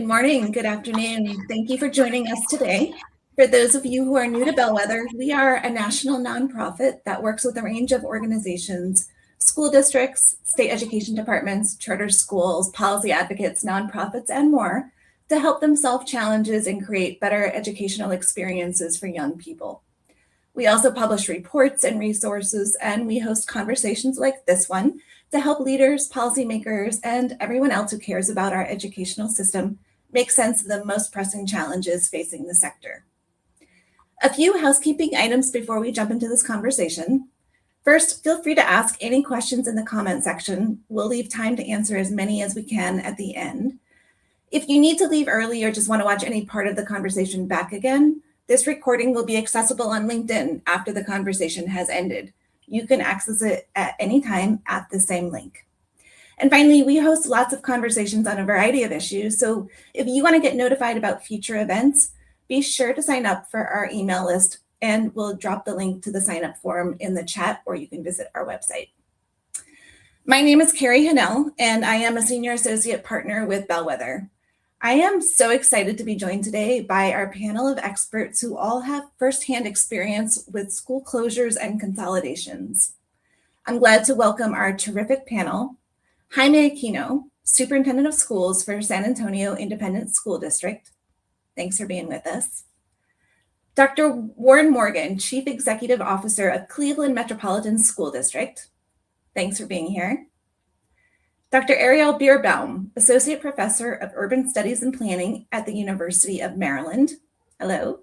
Good morning, good afternoon. Thank you for joining us today. For those of you who are new to Bellwether, we are a national nonprofit that works with a range of organizations, school districts, state education departments, charter schools, policy advocates, nonprofits, and more to help them solve challenges and create better educational experiences for young people. We also publish reports and resources, and we host conversations like this one to help leaders, policymakers, and everyone else who cares about our educational system make sense of the most pressing challenges facing the sector. A few housekeeping items before we jump into this conversation. First, feel free to ask any questions in the comment section. We'll leave time to answer as many as we can at the end. If you need to leave early or just want to watch any part of the conversation back again, this recording will be accessible on LinkedIn after the conversation has ended. You can access it at any time at the same link. And finally, we host lots of conversations on a variety of issues. So if you want to get notified about future events, be sure to sign up for our email list, and we'll drop the link to the sign up form in the chat, or you can visit our website. My name is Carrie Hannell, and I am a senior associate partner with Bellwether. I am so excited to be joined today by our panel of experts who all have firsthand experience with school closures and consolidations. I'm glad to welcome our terrific panel, Jaime Aquino, Superintendent of Schools for San Antonio Independent School District. Thanks for being with us. Dr. Warren Morgan, Chief Executive Officer of Cleveland Metropolitan School District. Thanks for being here. Dr. Ariel Bierbaum, Associate Professor of Urban Studies and Planning at the University of Maryland. Hello.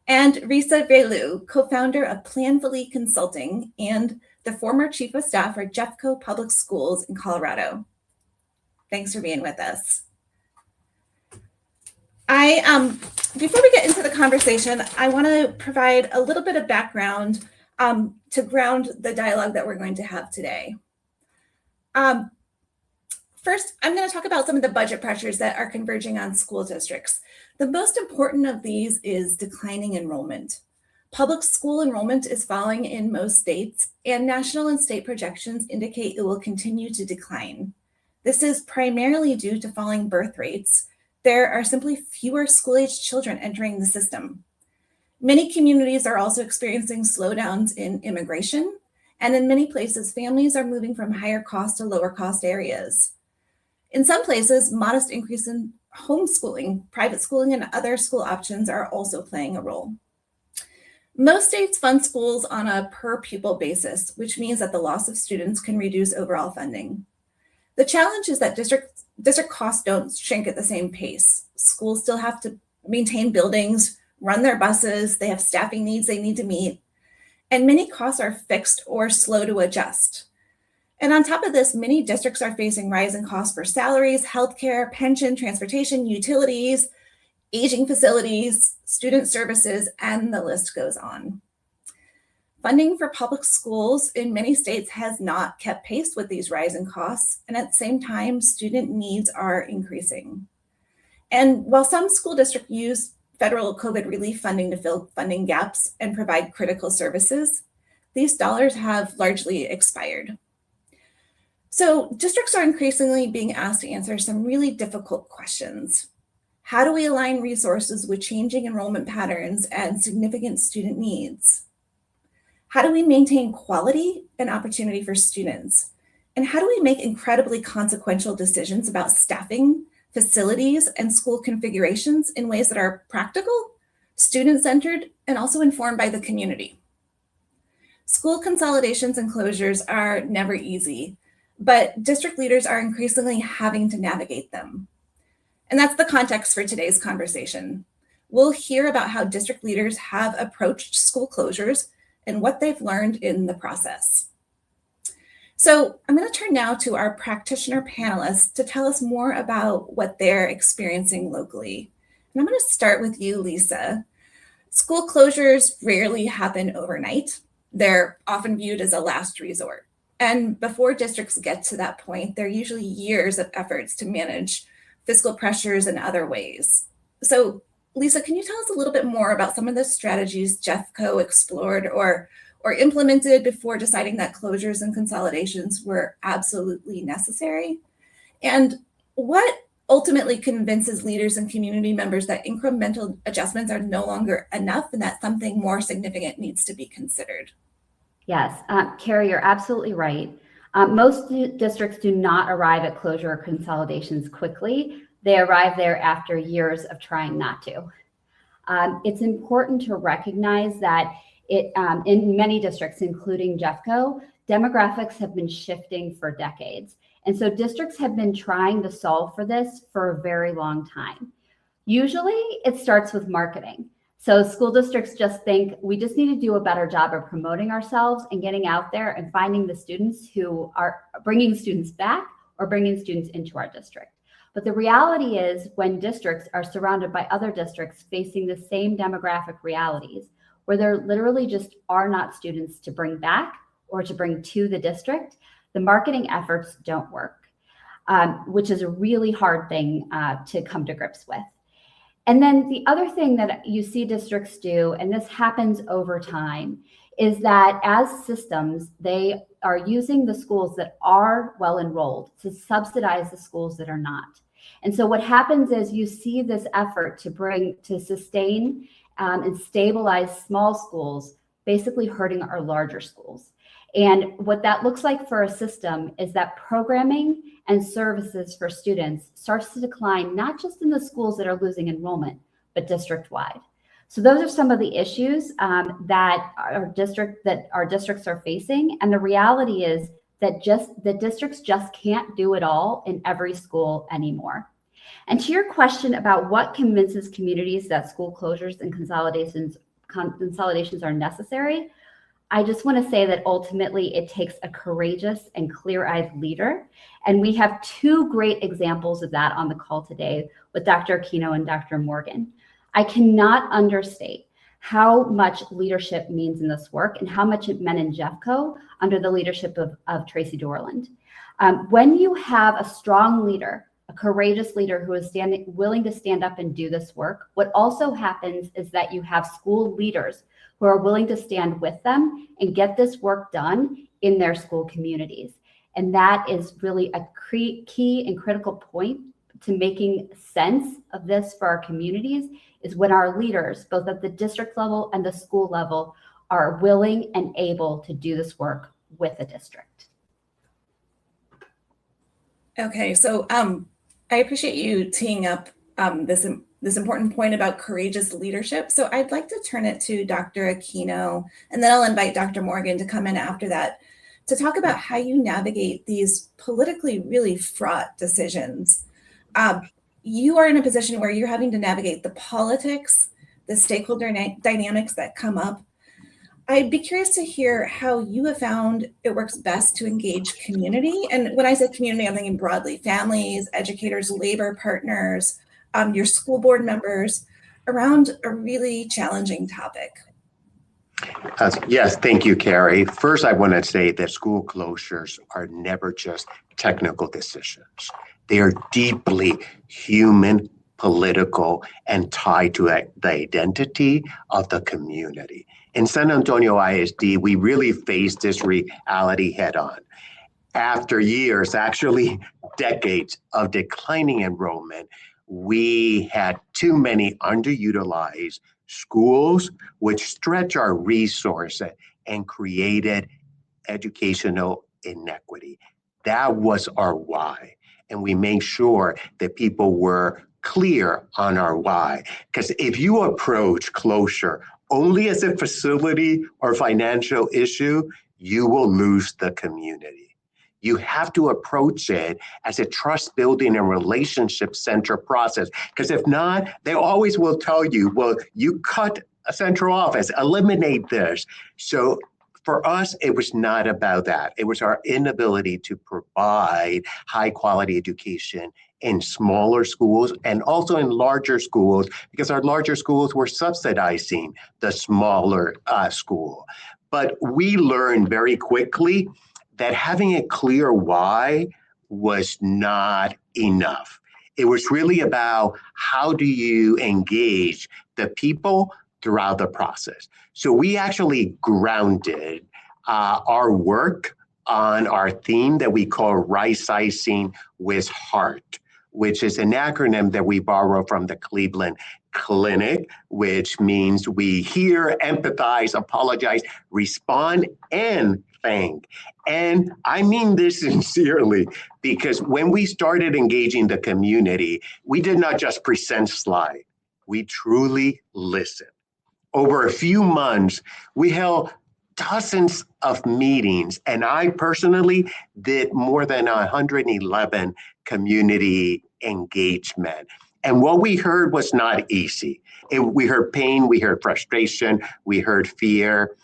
And Risa Velu, co-founder of Planfully Consulting and the former Chief of Staff for Jeffco Public Schools in Colorado. Thanks for being with us. Before we get into the conversation, I want to provide a little bit of background to ground the dialogue that we're going to have today. First, I'm going to talk about some of the budget pressures that are converging on school districts. The most important of these is declining enrollment. Public school enrollment is falling in most states, and national and state projections indicate it will continue to decline. This is primarily due to falling birth rates. There are simply fewer school-aged children entering the system. Many communities are also experiencing slowdowns in immigration, and in many places, families are moving from higher cost to lower cost areas. In some places, modest increase in homeschooling, private schooling, and other school options are also playing a role. Most states fund schools on a per pupil basis, which means that the loss of students can reduce overall funding. The challenge is that district costs don't shrink at the same pace. Schools still have to maintain buildings, run their buses, they have staffing needs they need to meet, and many costs are fixed or slow to adjust. And on top of this, many districts are facing rising costs for salaries, healthcare, pension, transportation, utilities, aging facilities, student services, and the list goes on. Funding for public schools in many states has not kept pace with these rising costs, and at the same time, student needs are increasing. And while some school districts use federal COVID relief funding to fill funding gaps and provide critical services, these dollars have largely expired. So districts are increasingly being asked to answer some really difficult questions. How do we align resources with changing enrollment patterns and significant student needs? How do we maintain quality and opportunity for students? And how do we make incredibly consequential decisions about staffing, facilities, and school configurations in ways that are practical, student-centered, and also informed by the community? School consolidations and closures are never easy, but district leaders are increasingly having to navigate them. And that's the context for today's conversation. We'll hear about how district leaders have approached school closures and what they've learned in the process. So I'm going to turn now to our practitioner panelists to tell us more about what they're experiencing locally. And I'm going to start with you, Lisa. School closures rarely happen overnight. They're often viewed as a last resort. And before districts get to that point, there are usually years of efforts to manage fiscal pressures in other ways. So Lisa, can you tell us a little bit more about some of the strategies Jeffco explored or implemented before deciding that closures and consolidations were absolutely necessary? And what ultimately convinces leaders and community members that incremental adjustments are no longer enough and that something more significant needs to be considered. Yes, Carrie, you're absolutely right. Most districts do not arrive at closure or consolidations quickly. They arrive there after years of trying not to. It's important to recognize that in many districts, including Jeffco, demographics have been shifting for decades. And so districts have been trying to solve for this for a very long time. Usually it starts with marketing. So school districts just think we just need to do a better job of promoting ourselves and getting out there and finding the students who are bringing students back or bringing students into our district. But the reality is when districts are surrounded by other districts facing the same demographic realities, where there literally just are not students to bring back or to bring to the district, the marketing efforts don't work, which is a really hard thing to come to grips with. And then the other thing that you see districts do, and this happens over time, is that as systems, they are using the schools that are well enrolled to subsidize the schools that are not. And so what happens is you see this effort to sustain and stabilize small schools, basically hurting our larger schools. And what that looks like for a system is that programming and services for students starts to decline, not just in the schools that are losing enrollment, but district-wide. So those are some of the issues that our districts are facing. And the reality is that the districts just can't do it all in every school anymore. And to your question about what convinces communities that school closures and consolidations are necessary, I just want to say that ultimately it takes a courageous and clear-eyed leader. And we have two great examples of that on the call today with Dr. Aquino and Dr. Morgan. I cannot understate how much leadership means in this work and how much it meant in Jeffco under the leadership of Tracy Dorland. When you have a strong leader, a courageous leader who is willing to stand up and do this work, what also happens is that you have school leaders who are willing to stand with them and get this work done in their school communities. And that is really a key and critical point to making sense of this for our communities, is when our leaders, both at the district level and the school level, are willing and able to do this work with the district. Okay, so I appreciate you teeing up this important point about courageous leadership. So I'd like to turn it to Dr. Aquino, and then I'll invite Dr. Morgan to come in after that to talk about how you navigate these politically really fraught decisions. You are in a position where you're having to navigate the politics, the stakeholder dynamics that come up. I'd be curious to hear how you have found it works best to engage community. And when I say community, I'm thinking broadly, families, educators, labor partners, your school board members, around a really challenging topic. Yes, thank you, Carrie. First, I want to say that school closures are never just technical decisions. They are deeply human, political, and tied to the identity of the community. In San Antonio ISD, we really faced this reality head on. After years, actually decades of declining enrollment, we had too many underutilized schools, which stretch our resources and created educational inequity. That was our why. And we made sure that people were clear on our why. Because if you approach closure only as a facility or financial issue, you will lose the community. You have to approach it as a trust building and relationship center process. Because if not, they always will tell you, well, you cut a central office, eliminate this. So for us, it was not about that. It was our inability to provide high quality education in smaller schools and also in larger schools, because our larger schools were subsidizing the smaller school. But we learned very quickly that having a clear why was not enough. It was really about how do you engage the people throughout the process. So we actually grounded our work on our theme that we call right-sizing with heart. which is an acronym that we borrow from the Cleveland Clinic, which means we hear, empathize, apologize, respond, and thank. And I mean this sincerely, because when we started engaging the community, we did not just present slides, we truly listened. Over a few months, we held dozens of meetings, and I personally did more than 111 community engagement. And what we heard was not easy. We heard pain, we heard frustration, we heard fear.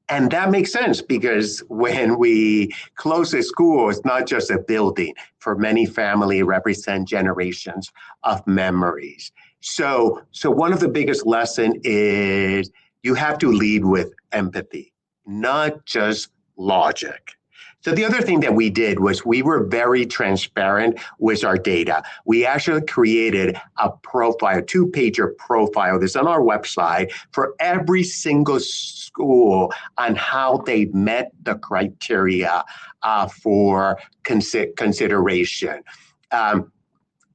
And that makes sense because when we close a school, it's not just a building. For many families, it represents generations of memories. So one of the biggest lessons is you have to lead with empathy, not just logic. So the other thing that we did was we were very transparent with our data. We actually created a profile, 2-pager profile that's on our website for every single school on how they met the criteria for consideration.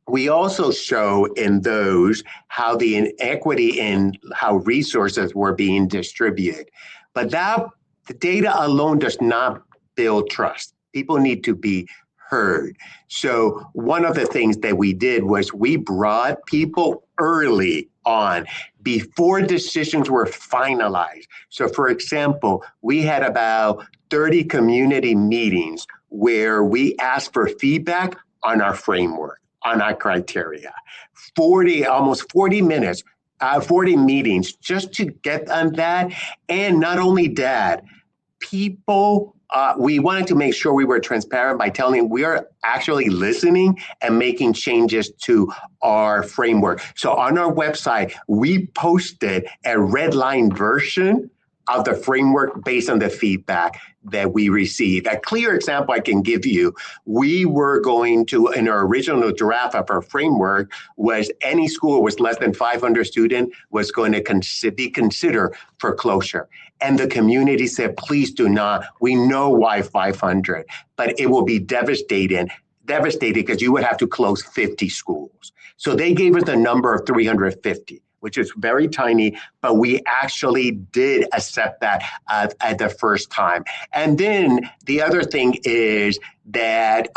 We also show in those how the inequity in how resources were being distributed. But the data alone does not build trust. People need to be heard. So one of the things that we did was we brought people early on before decisions were finalized. So for example, we had about 30 community meetings where we asked for feedback on our framework, on our criteria. Almost 40 minutes, 40 meetings just to get on that. And not only that, we wanted to make sure we were transparent by telling them we are actually listening and making changes to our framework. So on our website, we posted a red line version of the framework based on the feedback that we received. A clear example I can give you, we were going to, in our original draft of our framework, was any school with less than 500 students was going to be considered for closure. And the community said, please do not. We know why 500, but it will be devastating because you would have to close 50 schools. So they gave us a number of 350. Which is very tiny, but we actually did accept that at the first time. And then the other thing is that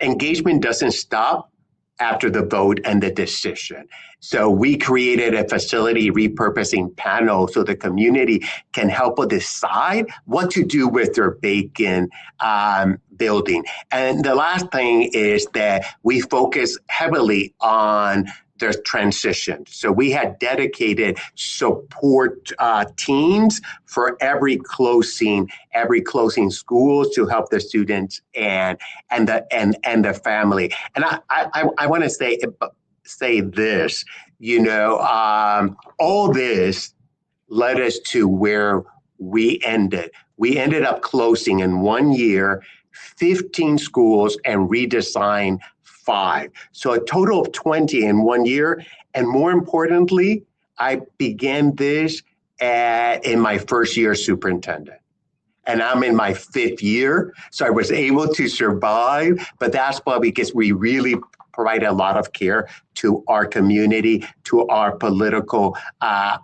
engagement doesn't stop after the vote and the decision. So we created a facility repurposing panel so the community can help us decide what to do with their vacant building. And the last thing is that we focus heavily on the transition. So we had dedicated support teams for every closing schools to help the students and the family. And I want to say this, all this led us to where we ended. We ended up closing in 1 year 15 schools and redesigned 5. So a total of 20 in 1 year. And more importantly, I began this in my first year as superintendent. And I'm in my 5th year. So I was able to survive, but that's probably because we really provide a lot of care to our community, to our political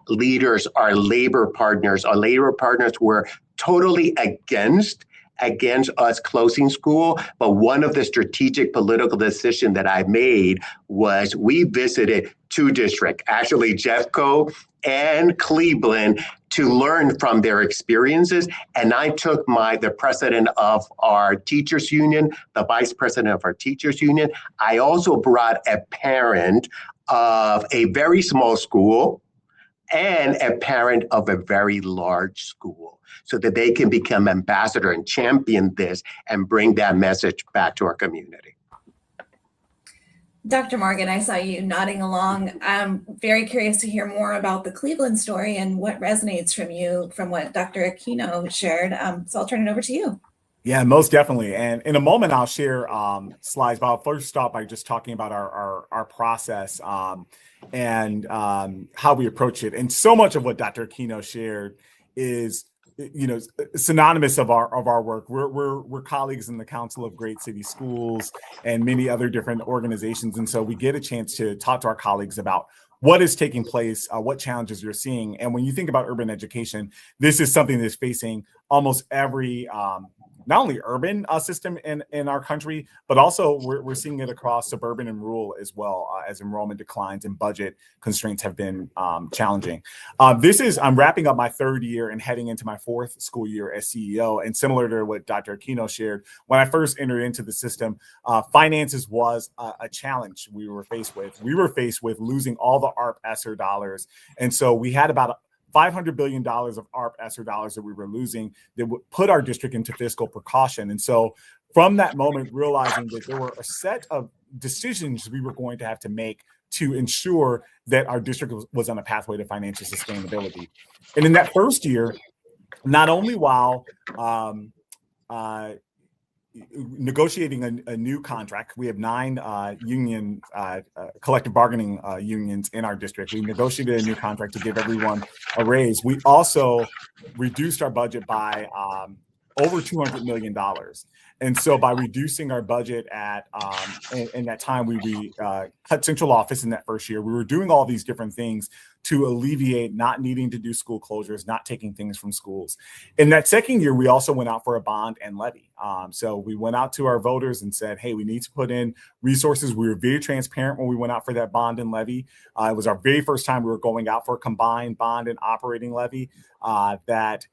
leaders, our labor partners. Our labor partners were totally against us closing school. But one of the strategic political decisions that I made was we visited 2 districts, actually Jeffco and Cleveland, to learn from their experiences. And I took the president of our teachers union, the vice president of our teachers union. I also brought a parent of a very small school and a parent of a very large school, so that they can become ambassador and champion this and bring that message back to our community. Dr. Morgan, I saw you nodding along. I'm very curious to hear more about the Cleveland story and what resonates from what Dr. Aquino shared. So I'll turn it over to you. Yeah, most definitely. And in a moment, I'll share slides, but I'll first start by just talking about our process and how we approach it. And so much of what Dr. Aquino shared is synonymous of our work. We're colleagues in the Council of Great City Schools and many other different organizations, and so we get a chance to talk to our colleagues about what is taking place, what challenges you're seeing. And when you think about urban education, this is something that's facing almost every not only urban system in our country, but also we're seeing it across suburban and rural as well, as enrollment declines and budget constraints have been challenging. I'm wrapping up my third year and heading into my fourth school year as CEO. And similar to what Dr. Aquino shared, when I first entered into the system, finances was a challenge we were faced with. We were faced with losing all the ARP ESSER dollars. And so we had about $500 billion of ARP ESSER dollars that we were losing that would put our district into fiscal precaution. And so from that moment, realizing that there were a set of decisions we were going to have to make to ensure that our district was on a pathway to financial sustainability. And in that first year, not only while negotiating a new contract. We have 9 union collective bargaining unions in our district. We negotiated a new contract to give everyone a raise. We also reduced our budget by over $200 million. And so by reducing our budget at in that time, we cut central office in that first year. We were doing all these different things to alleviate not needing to do school closures, not taking things from schools. In that second year, we also went out for a bond and levy. So we went out to our voters and said, hey, we need to put in resources. We were very transparent when we went out for that bond and levy. It was our very first time we were going out for a combined bond and operating levy, that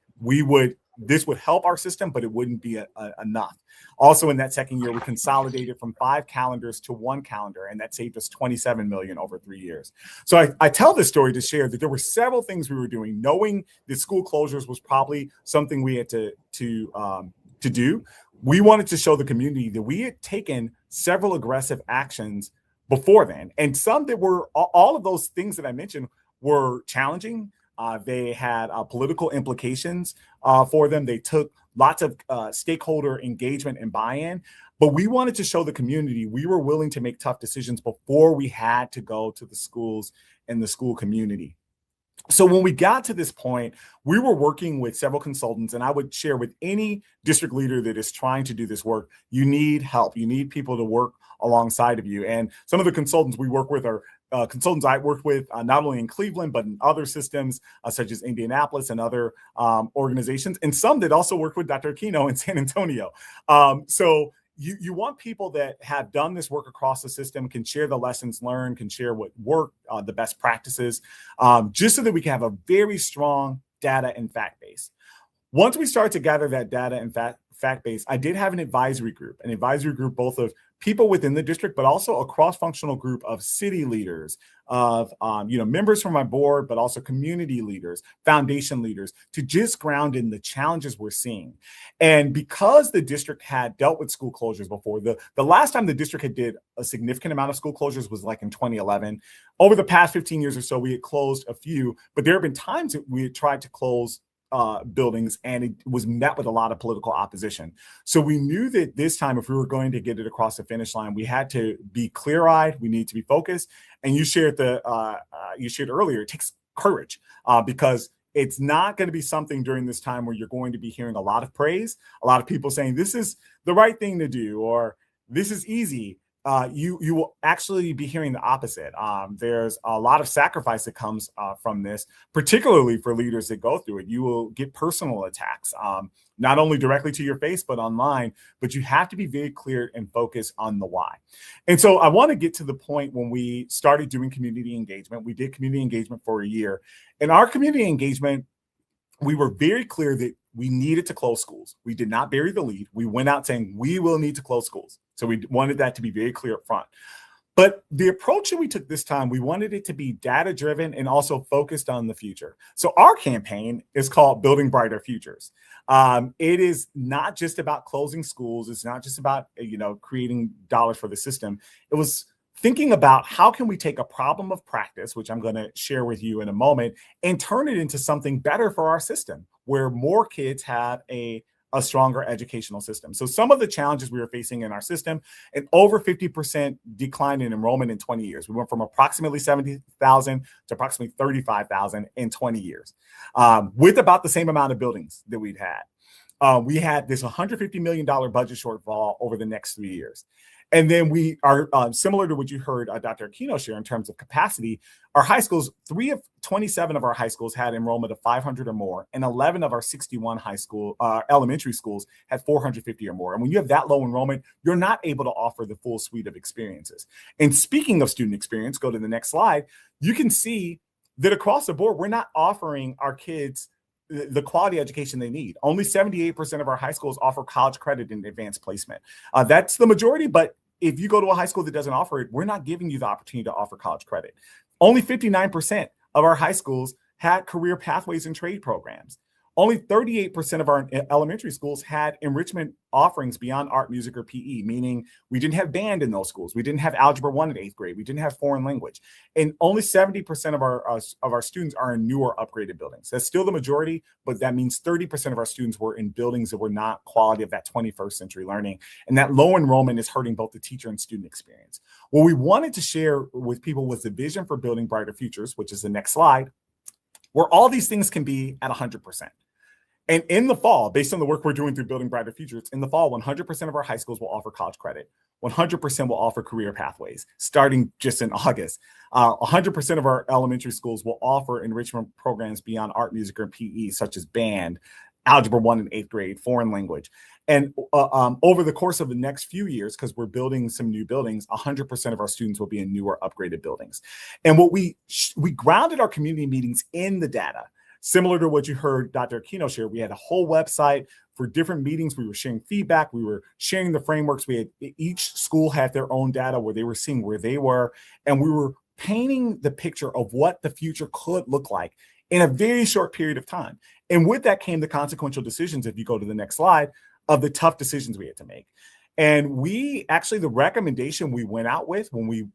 this would help our system, but it wouldn't be enough. Also, in that second year, we consolidated from 5 calendars to 1 calendar, and that saved us $27 million over 3 years. So I tell this story to share that there were several things we were doing, knowing that school closures was probably something we had to do. We wanted to show the community that we had taken several aggressive actions before then, and some that were all of those things that I mentioned were challenging. They had political implications for them. They took lots of stakeholder engagement and buy-in, but we wanted to show the community we were willing to make tough decisions before we had to go to the schools and the school community. So when we got to this point, we were working with several consultants, and I would share with any district leader that is trying to do this work, you need help. You need people to work alongside of you. And some of the consultants we work with are consultants I worked with not only in Cleveland, but in other systems such as Indianapolis and other organizations, and some that also work with Dr. Aquino in San Antonio. So you want people that have done this work across the system, can share the lessons learned, can share what worked, the best practices, just so that we can have a very strong data and fact base. Once we start to gather that data and fact base, I did have an advisory group both of people within the district, but also a cross-functional group of city leaders, of members from my board, but also community leaders, foundation leaders, to just ground in the challenges we're seeing. And because the district had dealt with school closures before, the last time the district had did a significant amount of school closures was like in 2011. Over the past 15 years or so, we had closed a few, but there have been times that we had tried to close buildings, and it was met with a lot of political opposition. So we knew that this time, if we were going to get it across the finish line, we had to be clear-eyed. We need to be focused. And you shared earlier, it takes courage because it's not going to be something during this time where you're going to be hearing a lot of praise, a lot of people saying this is the right thing to do, or this is easy. You will actually be hearing the opposite. There's a lot of sacrifice that comes from this, particularly for leaders that go through it. You will get personal attacks, not only directly to your face, but online, but you have to be very clear and focused on the why. And so I want to get to the point when we started doing community engagement. We did community engagement for a year. In our community engagement, we were very clear that we needed to close schools. We did not bury the lead. We went out saying we will need to close schools. So we wanted that to be very clear up front. But the approach that we took this time, we wanted it to be data-driven and also focused on the future. So our campaign is called Building Brighter Futures. It is not just about closing schools. It's not just about creating dollars for the system. It was thinking about how can we take a problem of practice, which I'm going to share with you in a moment, and turn it into something better for our system, where more kids have a a stronger educational system. So some of the challenges we were facing in our system, an over 50% decline in enrollment in 20 years. We went from approximately 70,000 to approximately 35,000 in 20 years, with about the same amount of buildings that we'd had. We had this $150 million budget shortfall over the next 3 years. And then we are similar to what you heard Dr. Aquino share in terms of capacity. Our high schools, 3 of 27 of our high schools had enrollment of 500 or more, and 11 of our 61 elementary schools had 450 or more. And when you have that low enrollment, you're not able to offer the full suite of experiences. And speaking of student experience, go to the next slide, you can see that across the board, we're not offering our kids the quality education they need. Only 78% of our high schools offer college credit in advanced placement. That's the majority, but if you go to a high school that doesn't offer it, we're not giving you the opportunity to offer college credit. Only 59% of our high schools had career pathways and trade programs. Only 38% of our elementary schools had enrichment offerings beyond art, music, or PE, meaning we didn't have band in those schools. We didn't have Algebra 1 in 8th grade. We didn't have foreign language. And only 70% of our students are in newer upgraded buildings. That's still the majority, but that means 30% of our students were in buildings that were not quality of that 21st century learning. And that low enrollment is hurting both the teacher and student experience. What we wanted to share with people was the vision for building brighter futures, which is the next slide, where all these things can be at 100%. And in the fall, based on the work we're doing through Building Brighter Futures, in the fall, 100% of our high schools will offer college credit. 100% will offer career pathways, starting just in August. 100% of our elementary schools will offer enrichment programs beyond art, music, or PE, such as band, Algebra 1 in 8th grade, foreign language. And over the course of the next few years, because we're building some new buildings, 100% of our students will be in newer upgraded buildings. And what we grounded our community meetings in the data. Similar to what you heard Dr. Aquino share, we had a whole website for different meetings. We were sharing feedback. We were sharing the frameworks. Each school had their own data where they were seeing where they were. And we were painting the picture of what the future could look like in a very short period of time. And with that came the consequential decisions, if you go to the next slide, of the tough decisions we had to make. And the recommendation we went out with when we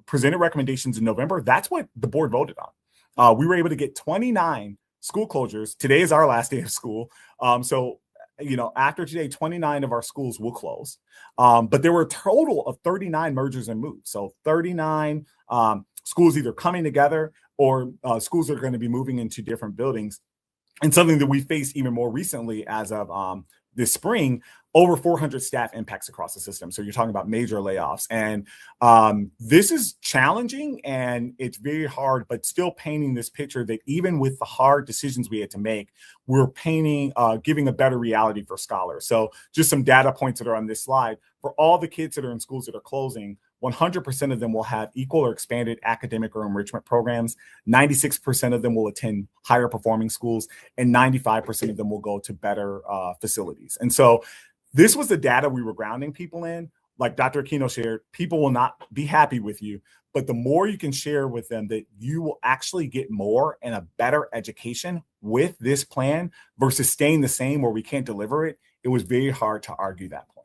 presented recommendations in November, that's what the board voted on. We were able to get 29 school closures. Today is our last day of school. After today, 29 of our schools will close. But there were a total of 39 mergers and moves. So 39 schools either coming together or schools that are going to be moving into different buildings. And something that we faced even more recently as of this spring, over 400 staff impacts across the system. So you're talking about major layoffs. And this is challenging and it's very hard, but still painting this picture that even with the hard decisions we had to make, we're painting, giving a better reality for scholars. So just some data points that are on this slide. For all the kids that are in schools that are closing, 100% of them will have equal or expanded academic or enrichment programs. 96% of them will attend higher performing schools, and 95% of them will go to better facilities. And so this was the data we were grounding people in. Like Dr. Aquino shared, people will not be happy with you, but the more you can share with them that you will actually get more and a better education with this plan versus staying the same where we can't deliver it, it was very hard to argue that point.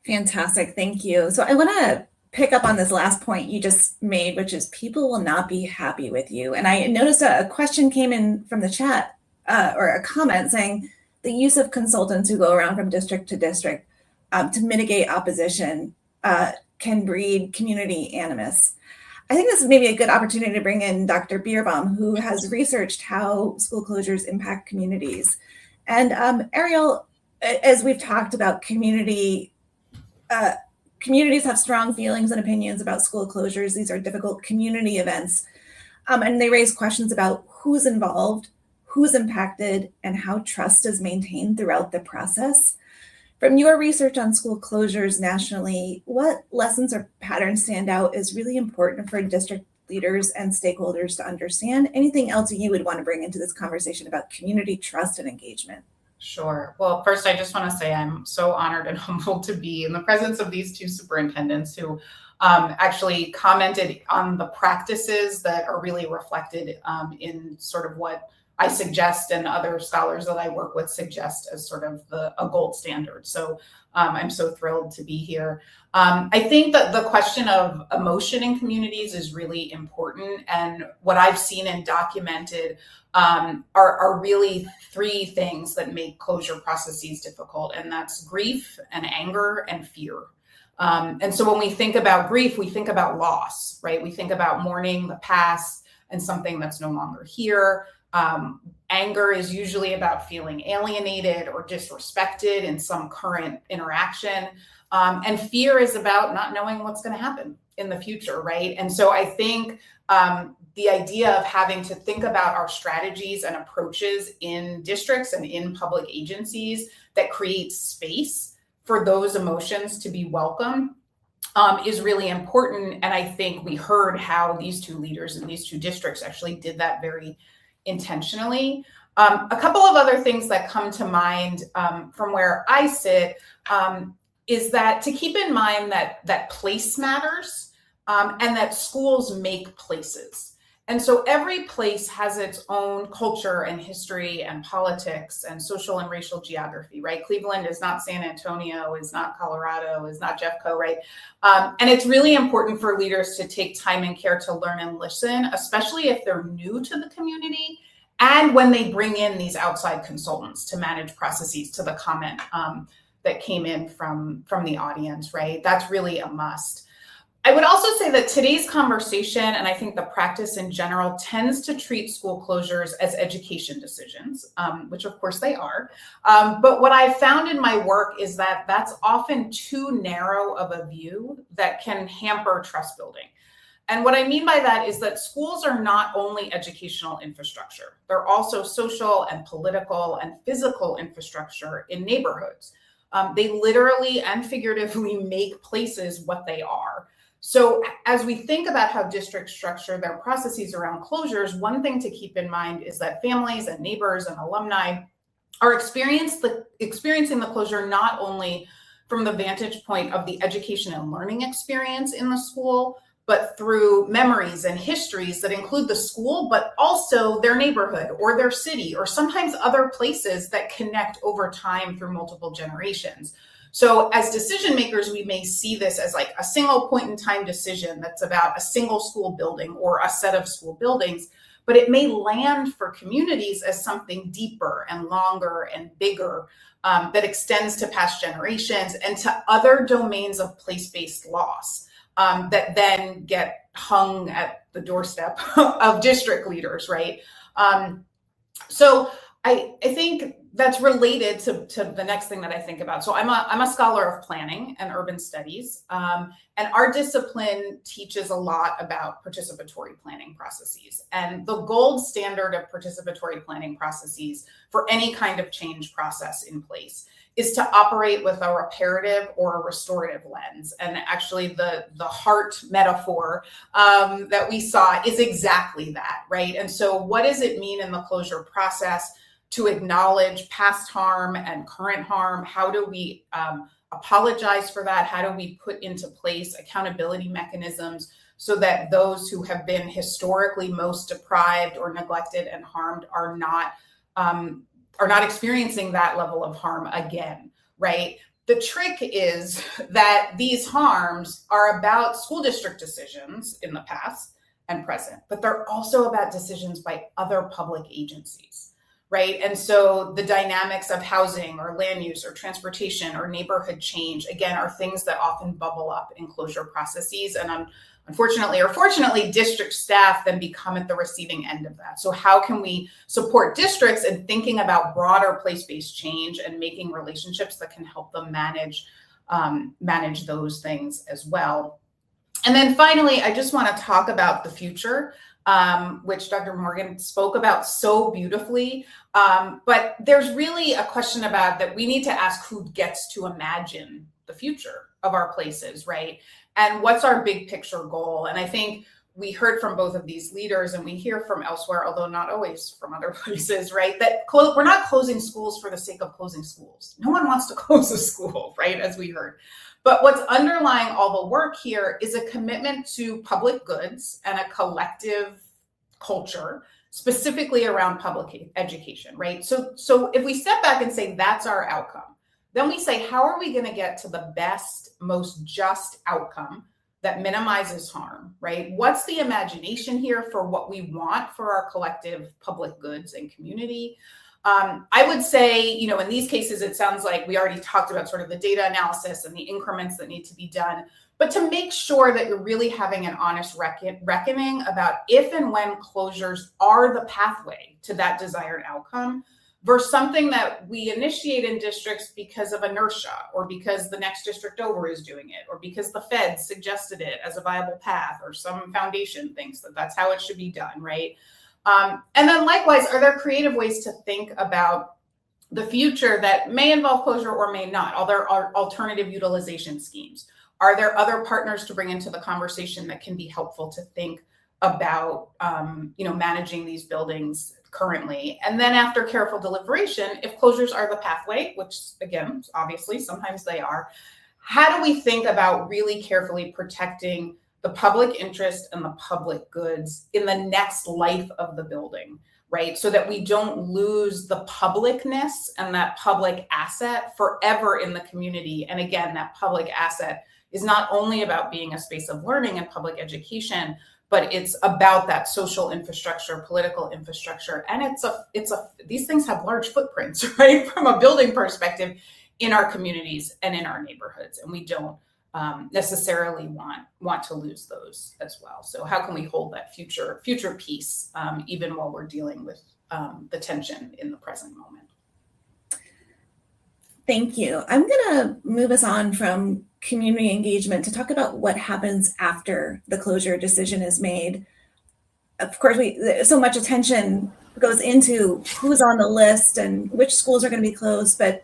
Fantastic. Thank you. So I want to pick up on this last point you just made, which is people will not be happy with you. And I noticed a question came in from the chat or a comment saying the use of consultants who go around from district to district to mitigate opposition can breed community animus. I think this is maybe a good opportunity to bring in Dr. Bierbaum, who has researched how school closures impact communities. And Ariel, as we've talked about communities have strong feelings and opinions about school closures. These are difficult community events. And they raise questions about who's involved, who's impacted, and how trust is maintained throughout the process. From your research on school closures nationally, what lessons or patterns stand out as really important for district leaders and stakeholders to understand? Anything else you would want to bring into this conversation about community trust and engagement? Sure. Well, first, I just want to say I'm so honored and humbled to be in the presence of these two superintendents who actually commented on the practices that are really reflected in sort of what I suggest, and other scholars that I work with suggest, as sort of a gold standard. So I'm so thrilled to be here. I think that the question of emotion in communities is really important. And what I've seen and documented are really three things that make closure processes difficult. And that's grief and anger and fear. And so when we think about grief, we think about loss, right? We think about mourning the past and something that's no longer here. Anger is usually about feeling alienated or disrespected in some current interaction. And fear is about not knowing what's going to happen in the future, right? And so I think the idea of having to think about our strategies and approaches in districts and in public agencies that create space for those emotions to be welcome is really important. And I think we heard how these two leaders in these two districts actually did that very intentionally. A couple of other things that come to mind from where I sit is that to keep in mind that place matters and that schools make places. And so every place has its own culture and history and politics and social and racial geography, right? Cleveland is not San Antonio, is not Colorado, is not Jeffco, right? And it's really important for leaders to take time and care to learn and listen, especially if they're new to the community and when they bring in these outside consultants to manage processes, to the comment that came in from the audience, right? That's really a must. I would also say that today's conversation, and I think the practice in general, tends to treat school closures as education decisions, which of course they are. But what I've found in my work is that that's often too narrow of a view that can hamper trust building. And what I mean by that is that schools are not only educational infrastructure, they're also social and political and physical infrastructure in neighborhoods. They literally and figuratively make places what they are. So as we think about how districts structure their processes around closures, one thing to keep in mind is that families and neighbors and alumni are experiencing the closure not only from the vantage point of the education and learning experience in the school, but through memories and histories that include the school, but also their neighborhood or their city, or sometimes other places that connect over time through multiple generations. So as decision makers, we may see this as like a single point in time decision that's about a single school building or a set of school buildings, but it may land for communities as something deeper and longer and bigger that extends to past generations and to other domains of place-based loss that then get hung at the doorstep of district leaders, right? So I think that's related to the next thing that I think about. So I'm a scholar of planning and urban studies, and our discipline teaches a lot about participatory planning processes. And the gold standard of participatory planning processes for any kind of change process in place is to operate with a reparative or a restorative lens. And actually the heart metaphor that we saw is exactly that, right? And so what does it mean in the closure process to acknowledge past harm and current harm? How do we apologize for that? How do we put into place accountability mechanisms so that those who have been historically most deprived or neglected and harmed are not experiencing that level of harm again, right? The trick is that these harms are about school district decisions in the past and present, but they're also about decisions by other public agencies, right? And so the dynamics of housing or land use or transportation or neighborhood change, again, are things that often bubble up in closure processes. And unfortunately or fortunately, district staff then become at the receiving end of that. So how can we support districts in thinking about broader place-based change and making relationships that can help them manage those things as well? And then finally, I just want to talk about the future, which Dr. Morgan spoke about so beautifully. But there's really a question about that we need to ask who gets to imagine the future of our places, right? And what's our big picture goal? And I think we heard from both of these leaders, and we hear from elsewhere, although not always from other places, right? That we're not closing schools for the sake of closing schools. No one wants to close a school, right? As we heard. But what's underlying all the work here is a commitment to public goods and a collective culture specifically around public education, right? So if we step back and say that's our outcome, then we say, how are we going to get to the best, most just outcome that minimizes harm, right? What's the imagination here for what we want for our collective public goods and community? I would say, in these cases, it sounds like we already talked about sort of the data analysis and the increments that need to be done, but to make sure that you're really having an honest reckoning about if and when closures are the pathway to that desired outcome, versus something that we initiate in districts because of inertia, or because the next district over is doing it, or because the feds suggested it as a viable path, or some foundation thinks that that's how it should be done, right? And then likewise, are there creative ways to think about the future that may involve closure or may not? Are there alternative utilization schemes? Are there other partners to bring into the conversation that can be helpful to think about, managing these buildings currently? And then after careful deliberation, if closures are the pathway, which again, obviously sometimes they are, how do we think about really carefully protecting the public interest and the public goods in the next life of the building, right? So that we don't lose the publicness and that public asset forever in the community. And again, that public asset is not only about being a space of learning and public education, but it's about that social infrastructure, political infrastructure. And these things have large footprints, right? From a building perspective in our communities and in our neighborhoods. And we don't necessarily want to lose those as well. So how can we hold that future peace even while we're dealing with the tension in the present moment? Thank you. I'm going to move us on from community engagement to talk about what happens after the closure decision is made. Of course, so much attention goes into who's on the list and which schools are going to be closed, but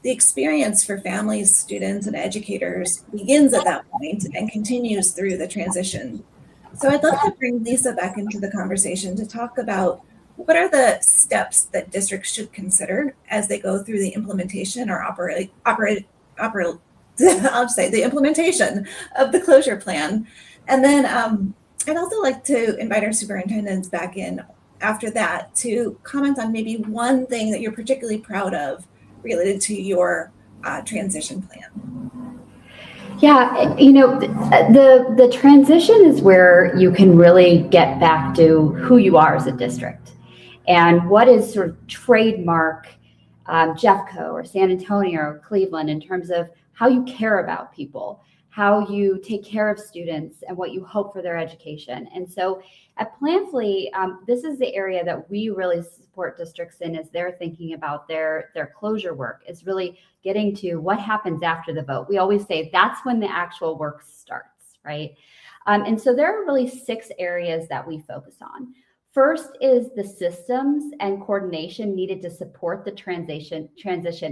the experience for families, students, and educators begins at that point and continues through the transition. So I'd love to bring Lisa back into the conversation to talk about what are the steps that districts should consider as they go through the implementation or I'll just say the implementation of the closure plan. And then I'd also like to invite our superintendents back in after that to comment on maybe one thing that you're particularly proud of related to your transition plan. Yeah, the transition is where you can really get back to who you are as a district and what is sort of trademark Jeffco or San Antonio or Cleveland in terms of how you care about people, how you take care of students, and what you hope for their education. And so at Planfully, this is the area that we really support districts in as they're thinking about their closure work, is really getting to what happens after the vote. We always say that's when the actual work starts, right? And so there are really 6 areas that we focus on. First is the systems and coordination needed to support the transition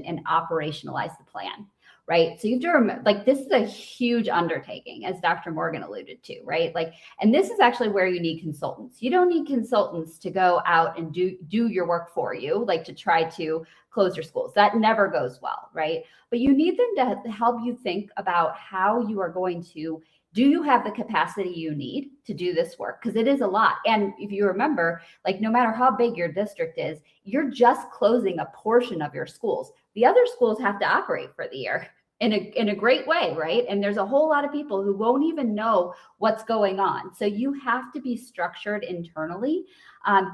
and operationalize the plan. Right. So you have to remember, this is a huge undertaking, as Dr. Morgan alluded to, right? And this is actually where you need consultants. You don't need consultants to go out and do your work for you, to try to close your schools. That never goes well, right? But you need them to help you think about how you are going to, do you have the capacity you need to do this work? Because it is a lot. And if you remember, no matter how big your district is, you're just closing a portion of your schools. The other schools have to operate for the year in a great way, right? And there's a whole lot of people who won't even know what's going on. So you have to be structured internally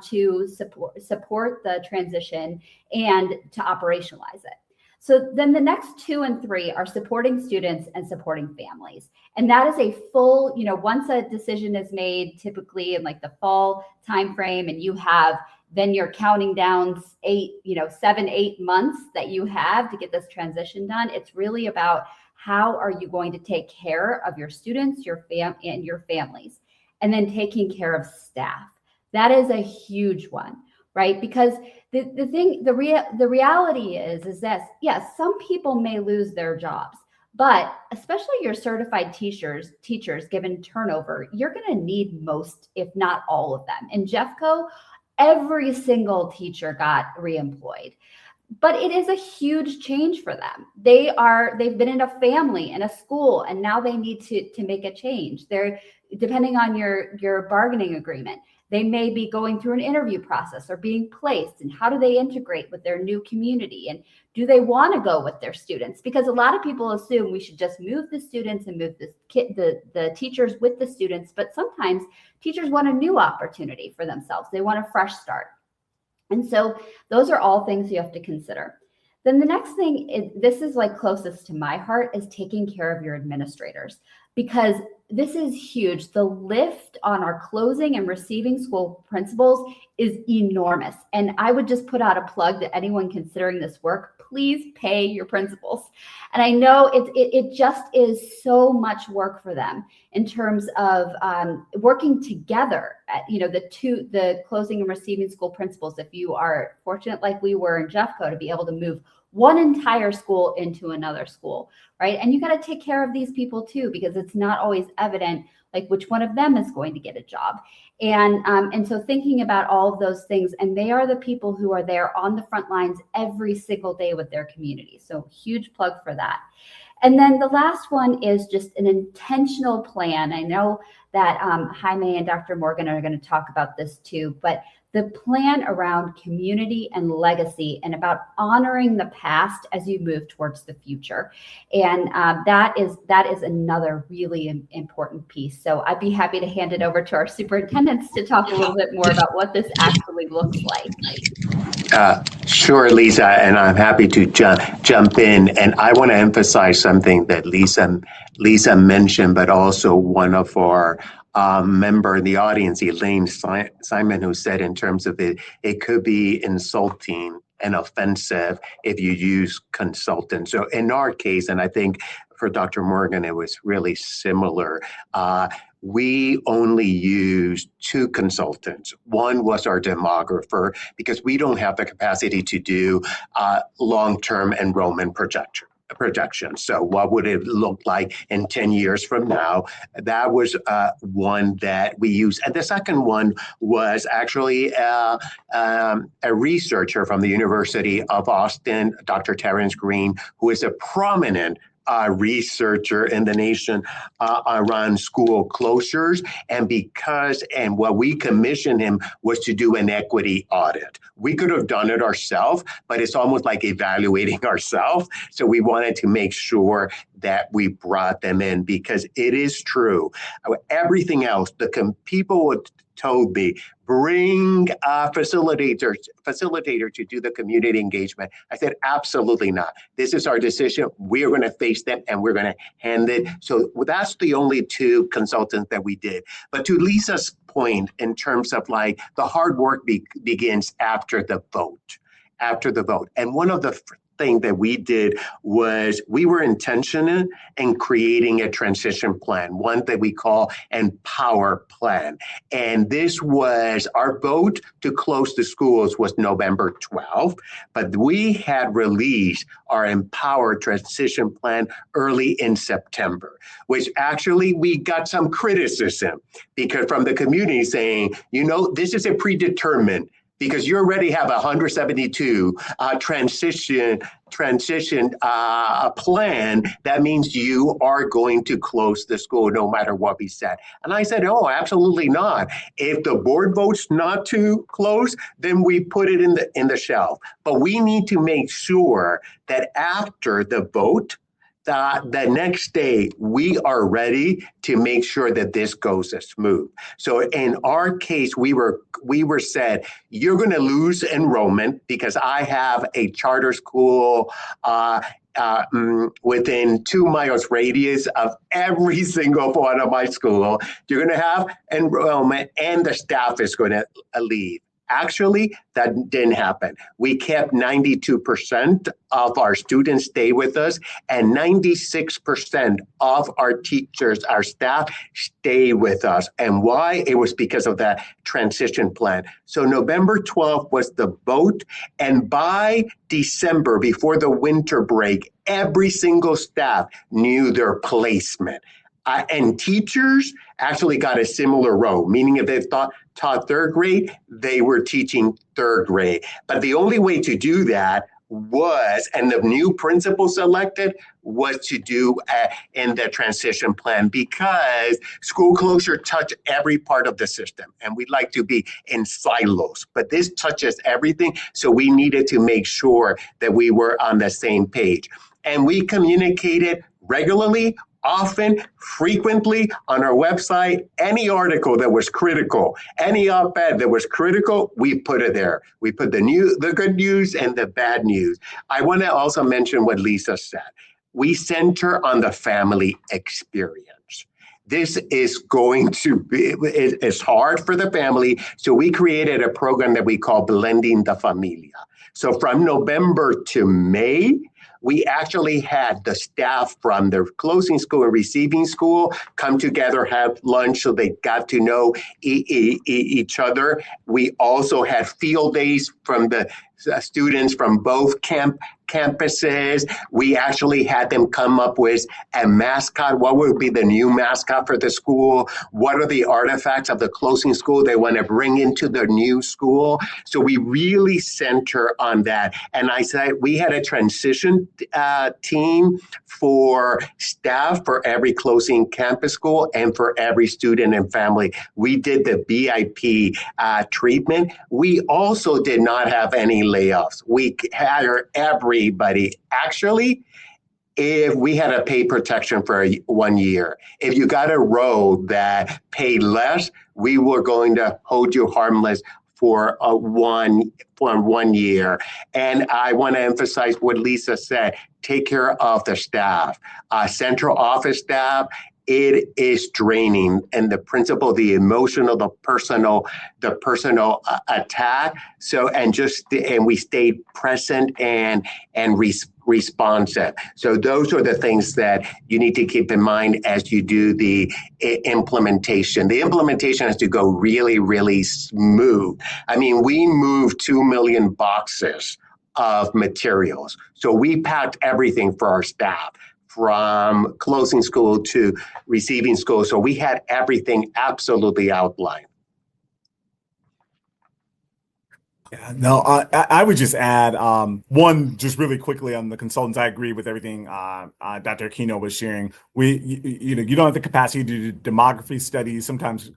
to support the transition and to operationalize it. So then the next 2 and 3 are supporting students and supporting families. And that is a full, once a decision is made, typically in the fall timeframe, and you have, then you're counting down 7, 8 months that you have to get this transition done. It's really about how are you going to take care of your students, and your families, and then taking care of staff. That is a huge one, right? Because the reality is that, yes, some people may lose their jobs, but especially your certified teachers, given turnover, you're going to need most, if not all of them. In Jeffco, every single teacher got reemployed, but it is a huge change for them. They've been in a family, in a school, and now they need to make a change. They're, depending on your bargaining agreement, They may be going through an interview process or being placed, and how do they integrate with their new community? And do they want to go with their students? Because a lot of people assume we should just move the students and move the teachers with the students, but sometimes teachers want a new opportunity for themselves. They want a fresh start. And so those are all things you have to consider. Then the next thing, this is like closest to my heart, is taking care of your administrators, because this is huge. The lift on our closing and receiving school principals is enormous. And I would just put out a plug to anyone considering this work, please pay your principals. And I know it just is so much work for them in terms of working together. The closing and receiving school principals, if you are fortunate like we were in Jeffco to be able to move one entire school into another school, right? And you got to take care of these people too, because it's not always evident like which one of them is going to get a job. And so thinking about all of those things, and they are the people who are there on the front lines every single day with their community. So huge plug for that. And then the last one is just an intentional plan. I know that Jaime and Dr. Morgan are going to talk about this too, but the plan around community and legacy and about honoring the past as you move towards the future. And that is another really important piece. So I'd be happy to hand it over to our superintendents to talk a little bit more about what this actually looks like. Sure, Lisa, and I'm happy to jump in. And I want to emphasize something that Lisa mentioned, but also one of our member in the audience, Elaine Simon, who said in terms of it could be insulting and offensive if you use consultants. So in our case, and I think for Dr. Morgan, it was really similar. We only used 2 consultants. One was our demographer, because we don't have the capacity to do long-term enrollment projection. So what would it look like in 10 years from now? That was one that we used. And the second one was actually a researcher from the University of Austin, Dr. Terrence Green, who is a prominent researcher in the nation around school closures. And what we commissioned him was to do an equity audit. We could have done it ourselves, but it's almost like evaluating ourselves. So we wanted to make sure that we brought them in, because it is true. Everything else, people told me, bring a facilitator to do the community engagement. I said, absolutely not. This is our decision. We are going to face them and we're going to hand it. So that's the only 2 consultants that we did. But to Lisa's point, in terms of like the hard work begins after the vote. And one of the thing that we did was we were intentional in creating a transition plan, one that we call Empower Plan. And this was our vote to close the schools was November 12th, but we had released our Empower Transition Plan early in September, which actually we got some criticism because from the community saying, this is a predetermined, because you already have 172 transition plan. That means you are going to close the school no matter what we said. And I said, oh, absolutely not. If the board votes not to close, then we put it in the shelf. But we need to make sure that after the vote, the next day, we are ready to make sure that this goes smooth. So in our case, we were said, you're going to lose enrollment because I have a charter school within 2 miles radius of every single one of my school. You're going to have enrollment and the staff is going to leave. Actually, that didn't happen. We kept 92% of our students stay with us, and 96% of our teachers, our staff, stay with us. And why? It was because of that transition plan. So November 12th was the vote, and by December, before the winter break, every single staff knew their placement. And teachers actually got a similar role, meaning if they taught 3rd grade, they were teaching 3rd grade. But the only way to do that was, and the new principal selected was to do in the transition plan, because school closure touch every part of the system, and we'd like to be in silos, but this touches everything. So we needed to make sure that we were on the same page, and we communicated regularly, often, frequently on our website. Any article that was critical, any op-ed that was critical, we put it there. We put the good news and the bad news. I want to also mention what Lisa said. We center on the family experience. This is going to be, it's hard for the family. So we created a program that we call Blending the Familia. So from November to May, we actually had the staff from the closing school and receiving school come together, have lunch, so they got to know each other. We also had field days from the students from both campuses. We actually had them come up with a mascot. What would be the new mascot for the school? What are the artifacts of the closing school they want to bring into the new school? So we really center on that. And I said we had a transition team for staff for every closing campus school and for every student and family. We did the BIP treatment. We also did not have any layoffs. We hired everybody. Actually, if we had a pay protection for 1 year, if you got a role that paid less, we were going to hold you harmless for 1 year. And I want to emphasize what Lisa said, take care of the staff, central office staff. It is draining, and the principal, the emotional, the personal attack. So, and we stayed present and responsive. So those are the things that you need to keep in mind as you do the implementation. The implementation has to go really, really smooth. I mean, we moved 2 million boxes of materials. So we packed everything for our staff, from closing school to receiving school. So we had everything absolutely outlined. Yeah, no, I would just add one, just really quickly on the consultants. I agree with everything Dr. Aquino was sharing. You don't have the capacity to do demography studies, sometimes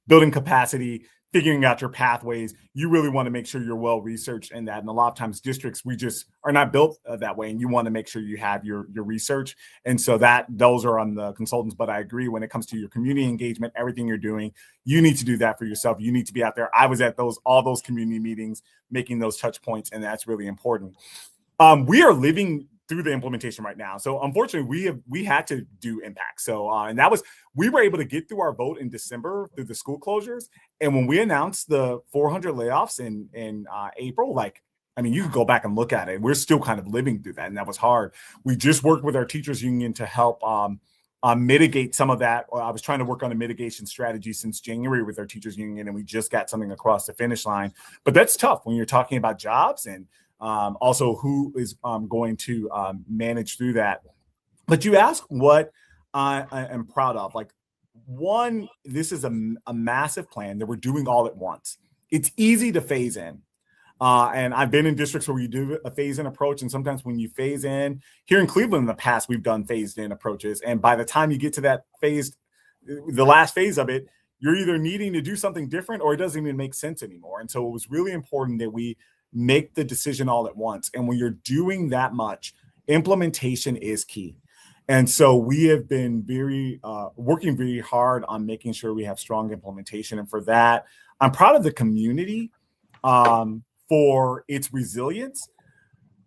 building capacity, figuring out your pathways. You really want to make sure you're well researched in that. And a lot of times districts, we just are not built that way. And you want to make sure you have your research. And so those are on the consultants. But I agree, when it comes to your community engagement, everything you're doing, you need to do that for yourself. You need to be out there. I was at all those community meetings, making those touch points. And that's really important. We are living through the implementation right now. So unfortunately, we had to do impact. So and we were able to get through our vote in December through the school closures. And when we announced the 400 layoffs in April, you could go back and look at it. We're still kind of living through that, and that was hard. We just worked with our teachers union to help mitigate some of that. I was trying to work on a mitigation strategy since January with our teachers union, and we just got something across the finish line. But that's tough when you're talking about jobs and also who is going to manage through that. But you ask what I am proud of. One, this is a massive plan that we're doing all at once. It's easy to phase in. And I've been in districts where you do a phase-in approach, and sometimes when you phase in, here in Cleveland in the past, we've done phased-in approaches. And by the time you get to that the last phase of it, you're either needing to do something different or it doesn't even make sense anymore. And so it was really important that we make the decision all at once. And when you're doing that much, implementation is key. And so we have been working very hard on making sure we have strong implementation. And for that, I'm proud of the community for its resilience.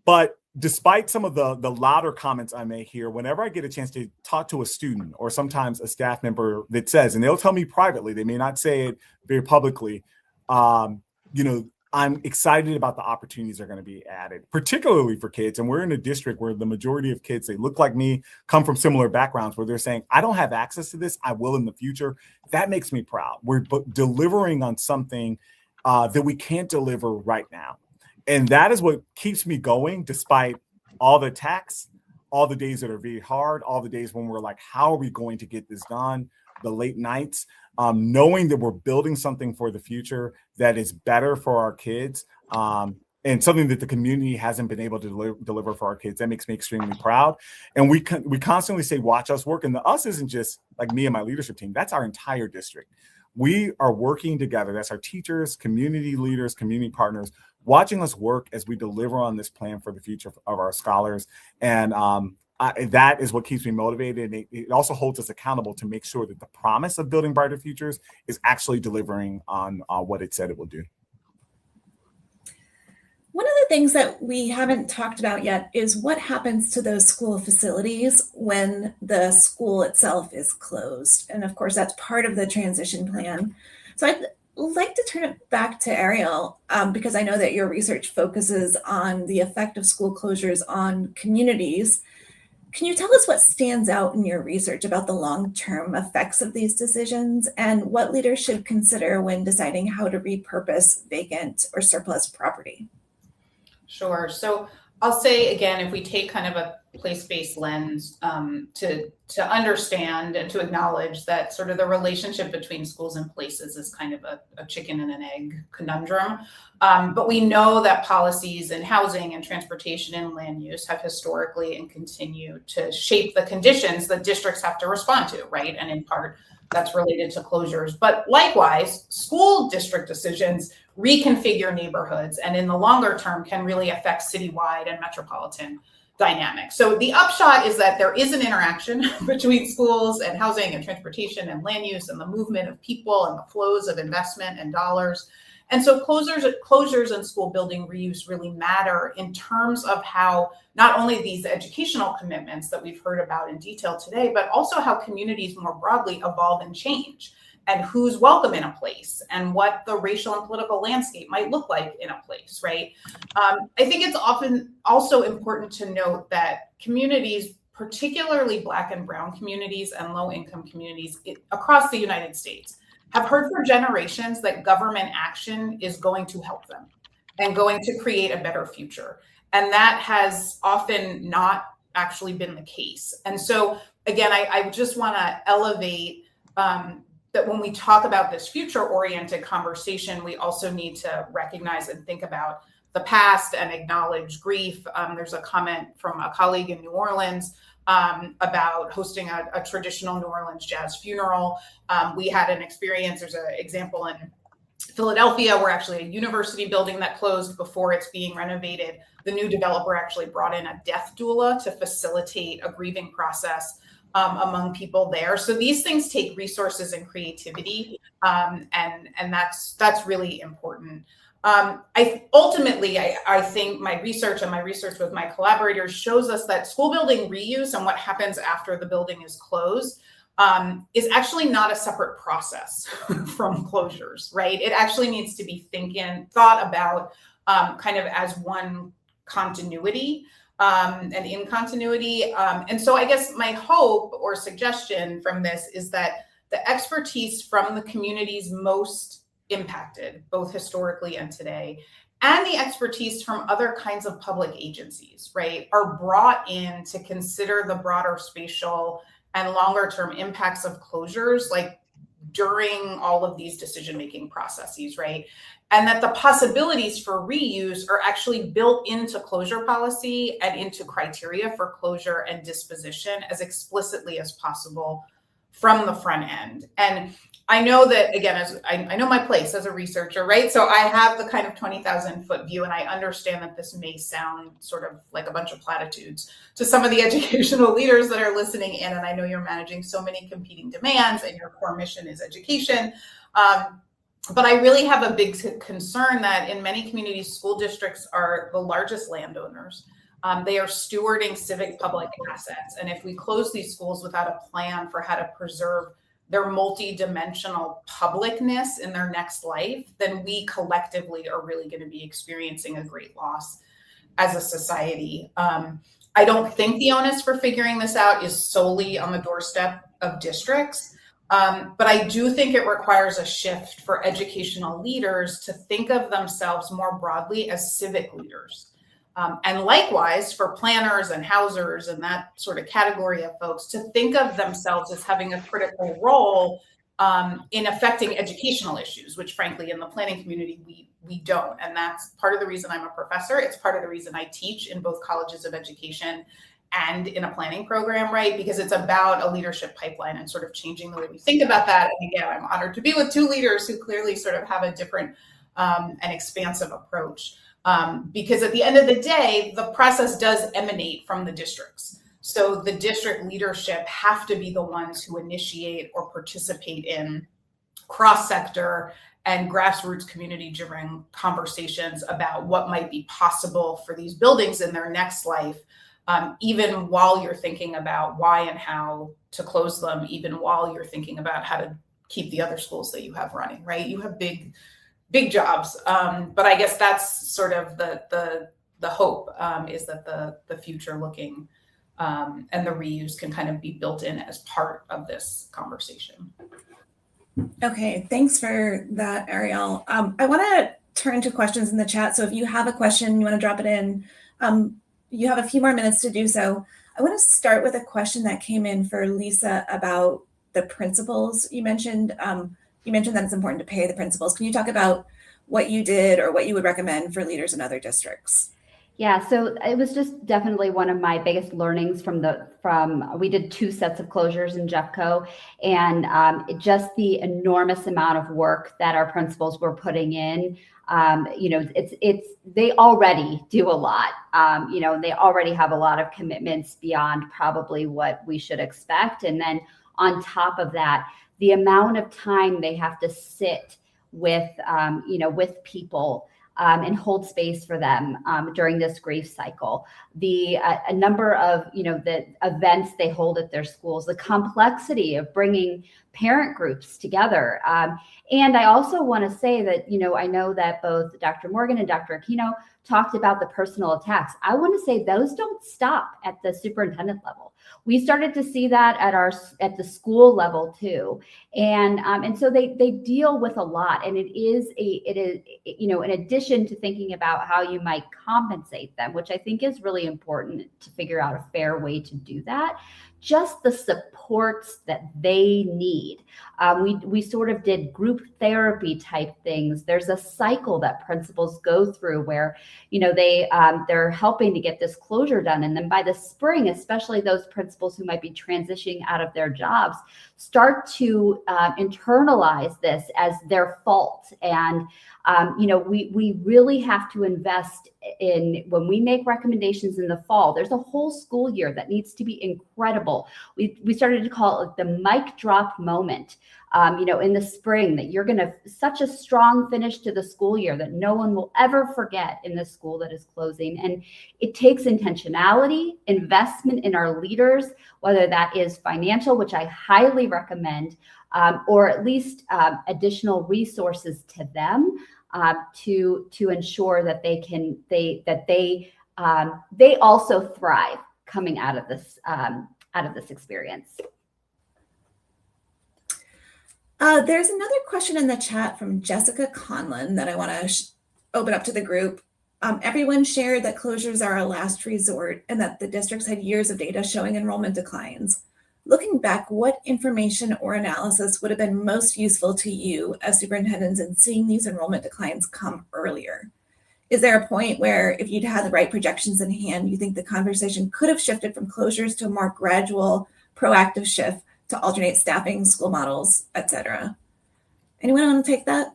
But despite some of the louder comments I may hear, whenever I get a chance to talk to a student or sometimes a staff member that says, and they'll tell me privately, they may not say it very publicly, I'm excited about the opportunities that are going to be added, particularly for kids. And we're in a district where the majority of kids, they look like me, come from similar backgrounds, where they're saying, I don't have access to this, I will in the future. That makes me proud. We're delivering on something that we can't deliver right now. And that is what keeps me going, despite all the attacks, all the days that are very hard, all the days when we're like, how are we going to get this done? The late nights, knowing that we're building something for the future that is better for our kids. And and something that the community hasn't been able to deliver for our kids. That makes me extremely proud. And we constantly say, watch us work. And the us isn't just like me and my leadership team. That's our entire district. We are working together. That's our teachers, community leaders, community partners, watching us work as we deliver on this plan for the future of our scholars. And that is what keeps me motivated. And it also holds us accountable to make sure that the promise of building brighter futures is actually delivering on what it said it will do. One of the things that we haven't talked about yet is what happens to those school facilities when the school itself is closed. And of course, that's part of the transition plan. So I'd like to turn it back to Ariel, because I know that your research focuses on the effect of school closures on communities. Can you tell us what stands out in your research about the long-term effects of these decisions and what leaders should consider when deciding how to repurpose vacant or surplus property? Sure. So I'll say again, if we take kind of a place-based lens to understand and to acknowledge that sort of the relationship between schools and places is kind of a chicken and an egg conundrum. But we know that policies in housing and transportation and land use have historically and continue to shape the conditions that districts have to respond to, right? And in part, that's related to closures. But likewise, school district decisions reconfigure neighborhoods and in the longer term can really affect citywide and metropolitan dynamics. So the upshot is that there is an interaction between schools and housing and transportation and land use and the movement of people and the flows of investment and dollars. And so closures and school building reuse really matter in terms of how not only these educational commitments that we've heard about in detail today, but also how communities more broadly evolve and change, and who's welcome in a place and what the racial and political landscape might look like in a place, right? I think it's often also important to note that communities, particularly Black and Brown communities and low-income communities across the United States, have heard for generations that government action is going to help them and going to create a better future. And that has often not actually been the case. And so, again, I just want to elevate that when we talk about this future-oriented conversation, we also need to recognize and think about the past and acknowledge grief. There's a comment from a colleague in New Orleans about hosting a traditional New Orleans jazz funeral. We had an experience, there's an example in Philadelphia where actually a university building that closed before it's being renovated. The new developer actually brought in a death doula to facilitate a grieving process among people there. So these things take resources and creativity, and that's really important. Ultimately, I think my research and my research with my collaborators shows us that school building reuse and what happens after the building is closed is actually not a separate process from closures, right? It actually needs to be thought about kind of as one continuity and in continuity. And so I guess my hope or suggestion from this is that the expertise from the communities most impacted, both historically and today, and the expertise from other kinds of public agencies, right, are brought in to consider the broader spatial and longer term impacts of closures, like during all of these decision-making processes, right? And that the possibilities for reuse are actually built into closure policy and into criteria for closure and disposition as explicitly as possible from the front end. And I know that, again, as I know my place as a researcher, right? So I have the kind of 20,000 foot view, and I understand that this may sound sort of like a bunch of platitudes to some of the educational leaders that are listening in. And I know you're managing so many competing demands and your core mission is education. But I really have a big concern that in many communities, school districts are the largest landowners. They are stewarding civic public assets. And if we close these schools without a plan for how to preserve their multi-dimensional publicness in their next life, then we collectively are really going to be experiencing a great loss as a society. I don't think the onus for figuring this out is solely on the doorstep of districts. But I do think it requires a shift for educational leaders to think of themselves more broadly as civic leaders. And likewise, for planners and housers and that sort of category of folks to think of themselves as having a critical role in affecting educational issues, which frankly in the planning community we don't. And that's part of the reason I'm a professor. It's part of the reason I teach in both colleges of education and in a planning program, right? Because it's about a leadership pipeline and sort of changing the way we think about that. And again, I'm honored to be with two leaders who clearly sort of have a different and expansive approach. Because at the end of the day, the process does emanate from the districts. So the district leadership have to be the ones who initiate or participate in cross-sector and grassroots community-driven conversations about what might be possible for these buildings in their next life, even while you're thinking about why and how to close them, even while you're thinking about how to keep the other schools that you have running, right? You have big jobs, but I guess that's sort of the hope, is that the future looking and the reuse can kind of be built in as part of this conversation. Okay, thanks for that, Ariel. I want to turn to questions in the chat. So if you have a question, you want to drop it in, you have a few more minutes to do so. I want to start with a question that came in for Lisa about the principals. You mentioned that it's important to pay the principals. Can you talk about what you did or what you would recommend for leaders in other districts? Yeah, so it was just definitely one of my biggest learnings from we did 2 sets of closures in Jeffco, and just the enormous amount of work that our principals were putting in. They already do a lot. They already have a lot of commitments beyond probably what we should expect. And then on top of that, the amount of time they have to sit with, with people and hold space for them during this grief cycle. A number of, the events they hold at their schools, the complexity of bringing parent groups together. And I also want to say that, I know that both Dr. Morgan and Dr. Aquino talked about the personal attacks. I want to say those don't stop at the superintendent level. We started to see that at the school level too, and so they deal with a lot, and it is in addition to thinking about how you might compensate them, which I think is really important to figure out a fair way to do that. Just the supports that they need. We sort of did group therapy type things. There's a cycle that principals go through where, they're helping to get this closure done. And then by the spring, especially those principals who might be transitioning out of their jobs, start to internalize this as their fault. And, we really have to invest in, when we make recommendations in the fall, there's a whole school year that needs to be incredible. We started to call it the mic drop moment, in the spring, that you're going to such a strong finish to the school year that no one will ever forget in the school that is closing. And it takes intentionality, investment in our leaders, whether that is financial, which I highly recommend, or at least additional resources to them to ensure that they also thrive coming out of this experience. There's another question in the chat from Jessica Conlon that I want to open up to the group. Everyone shared that closures are a last resort and that the districts had years of data showing enrollment declines. Looking back, what information or analysis would have been most useful to you as superintendents in seeing these enrollment declines come earlier? Is there a point where, if you'd had the right projections in hand, you think the conversation could have shifted from closures to a more gradual, proactive shift to alternate staffing, school models, et cetera? Anyone want to take that?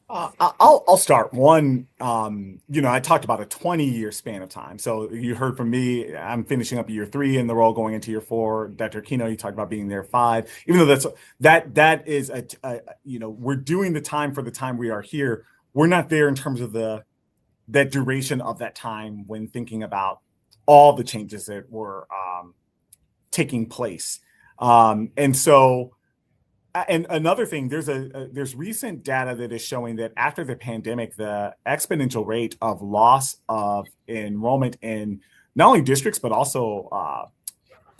I'll start. One, I talked about a 20-year span of time. So you heard from me, I'm finishing up year 3 in the role, going into year 4. Dr. Aquino, you talked about being there 5. Even though that is we're doing the time for the time we are here. We're not there in terms of that duration of that time when thinking about all the changes that were taking place. And so. And another thing, there's recent data that is showing that after the pandemic, the exponential rate of loss of enrollment in not only districts, but also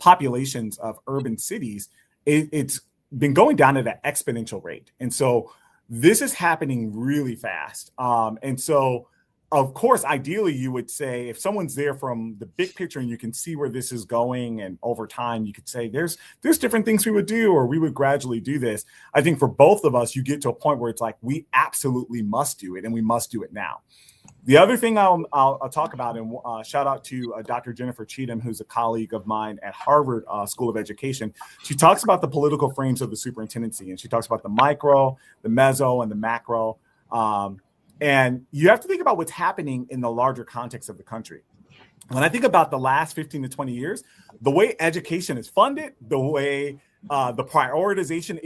populations of urban cities, it's been going down at an exponential rate. And so this is happening really fast. And so of course, ideally, you would say if someone's there from the big picture and you can see where this is going, and over time, you could say there's different things we would do, or we would gradually do this. I think for both of us, you get to a point where it's like, we absolutely must do it, and we must do it now. The other thing I'll talk about, and shout out to Dr. Jennifer Cheatham, who's a colleague of mine at Harvard School of Education. She talks about the political frames of the superintendency, and she talks about the micro, the meso, and the macro. And you have to think about what's happening in the larger context of the country. When I think about the last 15 to 20 years, the way education is funded, the way the prioritization,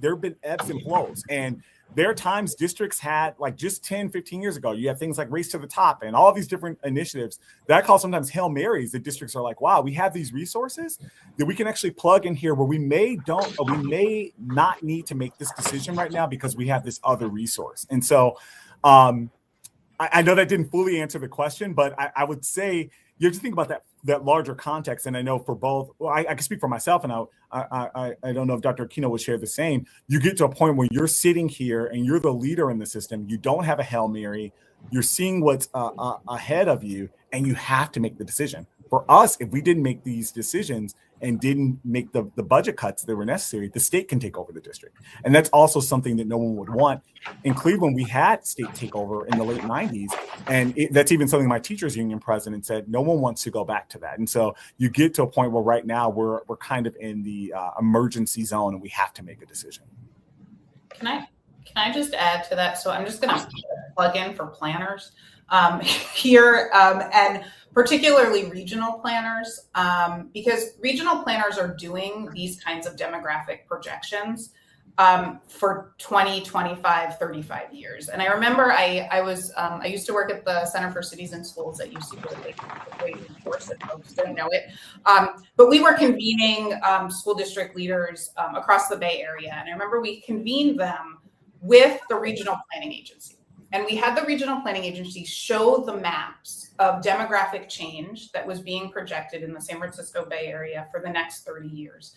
there have been ebbs and flows. And there are times districts had, like just 10, 15 years ago, you have things like Race to the Top and all these different initiatives that I call sometimes Hail Marys. The districts are like, wow, we have these resources that we can actually plug in here where we may not need to make this decision right now because we have this other resource. And so I know that didn't fully answer the question, but I would say you have to think about that larger context. And I know for both, well, I can speak for myself, and I don't know if Dr. Aquino would share the same. You get to a point where you're sitting here and you're the leader in the system. You don't have a Hail Mary. You're seeing what's ahead of you, and you have to make the decision. For us, if we didn't make these decisions and didn't make the budget cuts that were necessary, the state can take over the district. And that's also something that no one would want. In Cleveland, we had state takeover in the late 90s. And that's even something my teachers union president said, no one wants to go back to that. And so you get to a point where right now we're kind of in the emergency zone, and we have to make a decision. Can I just add to that? So I'm just going to plug in for planners here, and particularly regional planners, because regional planners are doing these kinds of demographic projections for 20, 25, 35 years. And I remember I used to work at the Center for Cities and Schools at UC Berkeley. Of course, if folks don't know it. But we were convening school district leaders across the Bay Area. And I remember we convened them with the regional planning agency. And we had the regional planning agency show the maps of demographic change that was being projected in the San Francisco Bay Area for the next 30 years.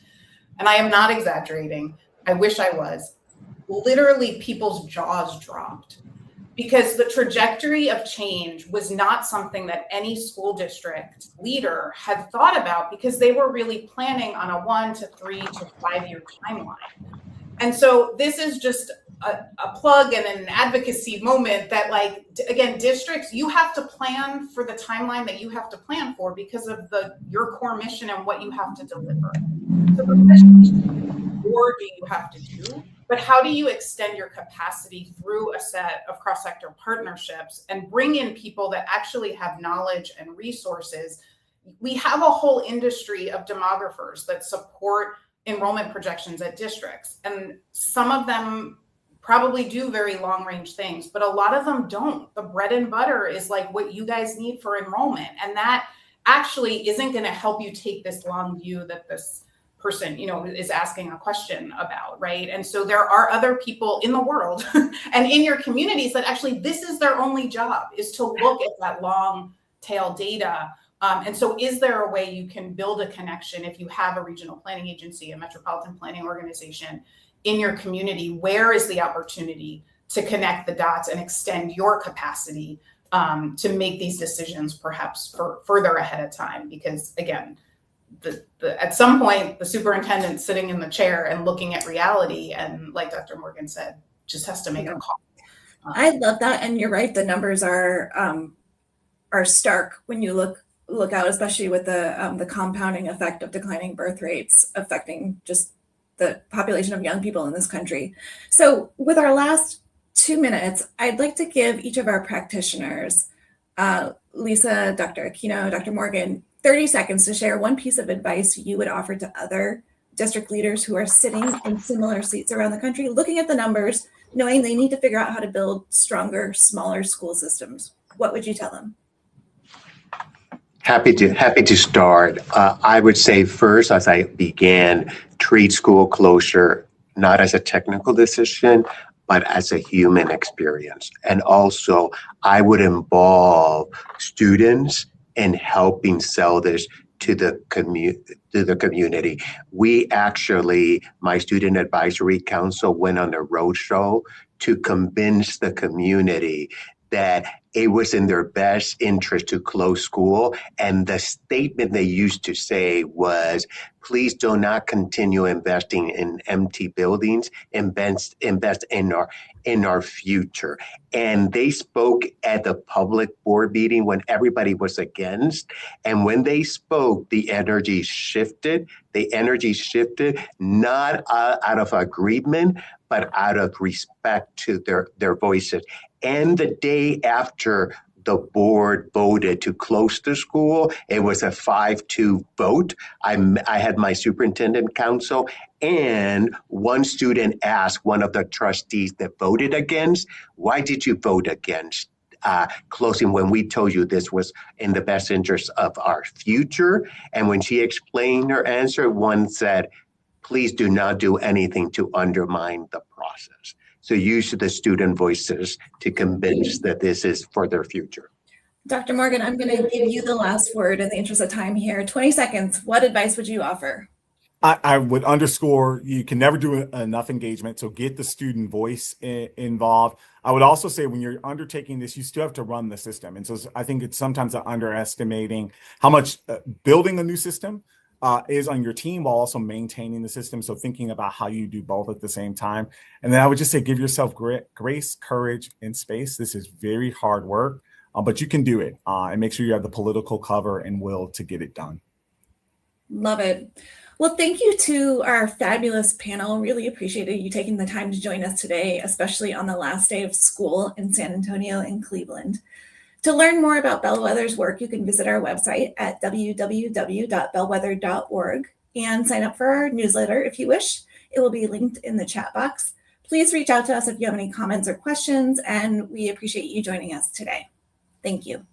And I am not exaggerating. I wish I was. Literally, people's jaws dropped because the trajectory of change was not something that any school district leader had thought about, because they were really planning on a 1 to 3 to 5 year timeline. And so this is just a plug and an advocacy moment that, like, again, districts, you have to plan for the timeline that you have to plan for because of your core mission and what you have to deliver. So the question is, what do you have to do? But how do you extend your capacity through a set of cross-sector partnerships and bring in people that actually have knowledge and resources? We have a whole industry of demographers that support enrollment projections at districts, and some of them probably do very long range things, but a lot of them don't. The bread and butter is like what you guys need for enrollment. And that actually isn't going to help you take this long view that this person, is asking a question about, right? And so there are other people in the world and in your communities that actually this is their only job, is to look at that long tail data. And so is there a way you can build a connection if you have a regional planning agency, a metropolitan planning organization in your community? Where is the opportunity to connect the dots and extend your capacity to make these decisions perhaps further ahead of time? Because again, at some point, the superintendent sitting in the chair and looking at reality, and like Dr. Morgan said, just has to make a call. I love that, and you're right. The numbers are stark when you look out, especially with the compounding effect of declining birth rates affecting just the population of young people in this country. So with our last 2 minutes, I'd like to give each of our practitioners, Lisa, Dr. Aquino, Dr. Morgan, 30 seconds to share one piece of advice you would offer to other district leaders who are sitting in similar seats around the country, looking at the numbers, knowing they need to figure out how to build stronger, smaller school systems. What would you tell them? Happy to start. I would say first, as I began, treat school closure not as a technical decision, but as a human experience. And also, I would involve students in helping sell this to the community. We actually, my student advisory council went on a roadshow to convince the community that it was in their best interest to close school. And the statement they used to say was, please do not continue investing in empty buildings, invest in our future. And they spoke at the public board meeting when everybody was against. And when they spoke, the energy shifted. The energy shifted not out of agreement, but out of respect to their voices. And the day after the board voted to close the school, it was a 5-2 vote. I had my superintendent council, and one student asked one of the trustees that voted against, why did you vote against closing when we told you this was in the best interest of our future? And when she explained her answer, one said, please do not do anything to undermine the process. So use the student voices to convince that this is for their future. Dr. Morgan, I'm going to give you the last word in the interest of time here. 20 seconds. What advice would you offer? I would underscore, you can never do enough engagement, so get the student voice involved. I would also say when you're undertaking this, you still have to run the system. And so I think it's sometimes underestimating how much building a new system is on your team while also maintaining the system. So thinking about how you do both at the same time. And then I would just say, give yourself grace, courage, and space. This is very hard work, but you can do it, and make sure you have the political cover and will to get it done. Love it. Well, thank you to our fabulous panel. Really appreciated you taking the time to join us today, especially on the last day of school in San Antonio and Cleveland. To learn more about Bellwether's work, you can visit our website at www.bellwether.org and sign up for our newsletter if you wish. It will be linked in the chat box. Please reach out to us if you have any comments or questions, and we appreciate you joining us today. Thank you.